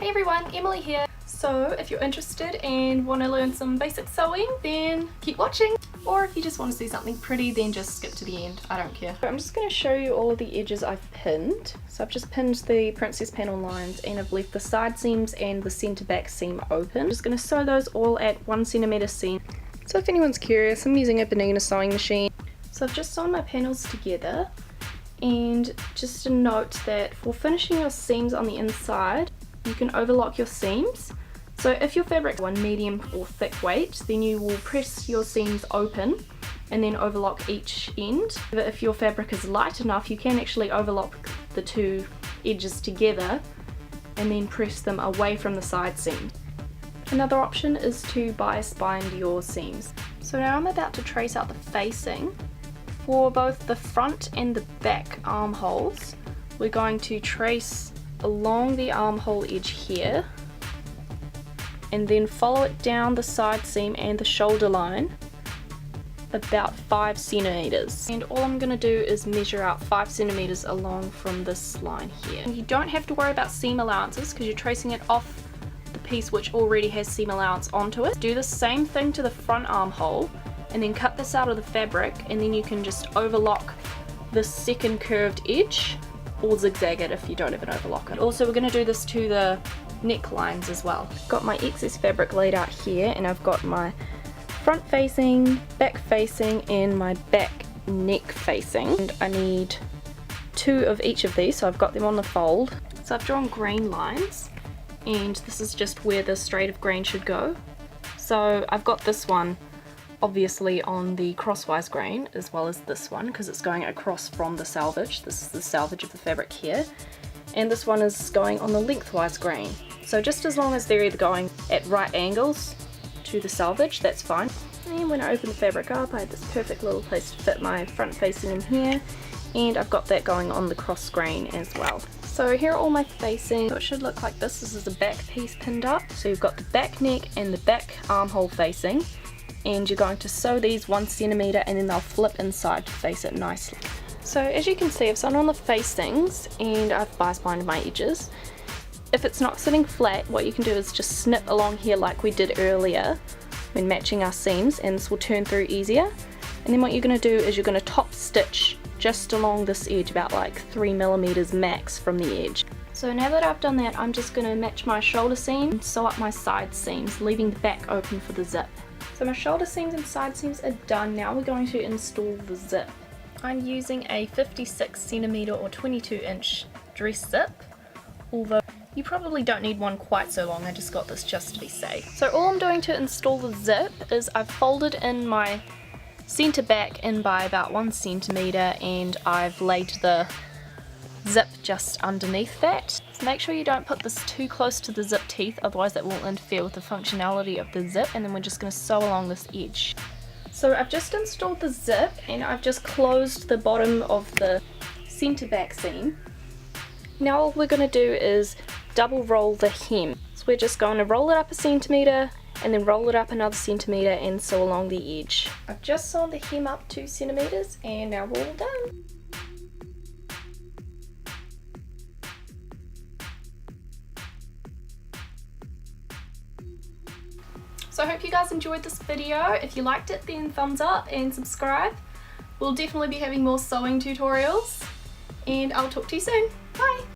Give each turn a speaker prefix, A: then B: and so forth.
A: Hey everyone, Emily here. So if you're interested and want to learn some basic sewing, then keep watching. Or if you just want to see something pretty, then just skip to the end. I don't care. I'm just going to show you all of the edges I've pinned. So I've just pinned the princess panel lines and I've left the side seams and the centre back seam open. I'm just going to sew those all at 1 centimetre seam. So if anyone's curious, I'm using a beginner sewing machine. So I've just sewn my panels together, and just a note that for finishing your seams on the inside, you can overlock your seams. So if your fabric is one medium or thick weight, then you will press your seams open and then overlock each end. If your fabric is light enough, you can actually overlock the two edges together and then press them away from the side seam. Another option is to bias bind your seams. So now I'm about to trace out the facing. For both the front and the back armholes, we're going to trace along the armhole edge here and then follow it down the side seam and the shoulder line about 5 centimeters. And all I'm going to do is measure out 5 centimeters along from this line here. And you don't have to worry about seam allowances because you're tracing it off the piece which already has seam allowance onto it. Do the same thing to the front armhole and then cut this out of the fabric, and then you can just overlock the second curved edge or zigzag it if you don't have an overlocker. Also, we're going to do this to the necklines as well. Got my excess fabric laid out here, and I've got my front facing, back facing, and my back neck facing. And I need 2 of each of these, so I've got them on the fold. So I've drawn grain lines, and this is just where the straight of grain should go. So I've got this one obviously on the crosswise grain as well as this one because it's going across from the selvage. This is the selvage of the fabric here, and this one is going on the lengthwise grain. So just as long as they're either going at right angles to the selvage, that's fine. And when I open the fabric up, I had this perfect little place to fit my front facing in here, and I've got that going on the cross grain as well. So here are all my facing. So it should look like this. This is the back piece pinned up. So you've got the back neck and the back armhole facing, and you're going to sew these 1 centimeter and then they'll flip inside to face it nicely. So as you can see, I've sewn on the facings and I've bias binded my edges. If it's not sitting flat, what you can do is just snip along here like we did earlier when matching our seams, and this will turn through easier. And then what you're going to do is you're going to top stitch just along this edge, about like 3 millimeters max from the edge. So now that I've done that, I'm just going to match my shoulder seam and sew up my side seams, leaving the back open for the zip. So my shoulder seams and side seams are done. Now we're going to install the zip. I'm using a 56 centimeter or 22 inch dress zip, although you probably don't need one quite so long. I just got this just to be safe. So all I'm doing to install the zip is I've folded in my centre back in by about 1 centimeter, and I've laid the zip just underneath that. So make sure you don't put this too close to the zip teeth, otherwise that will interfere with the functionality of the zip, and then we're just going to sew along this edge. So I've just installed the zip and I've just closed the bottom of the centre back seam. Now all we're going to do is double roll the hem. So we're just going to roll it up 1 centimeter and then roll it up another centimeter and sew along the edge. I've just sewn the hem up 2 centimeters and now we're all done. So I hope you guys enjoyed this video. If you liked it, then thumbs up and subscribe. We'll definitely be having more sewing tutorials, and I'll talk to you soon. Bye!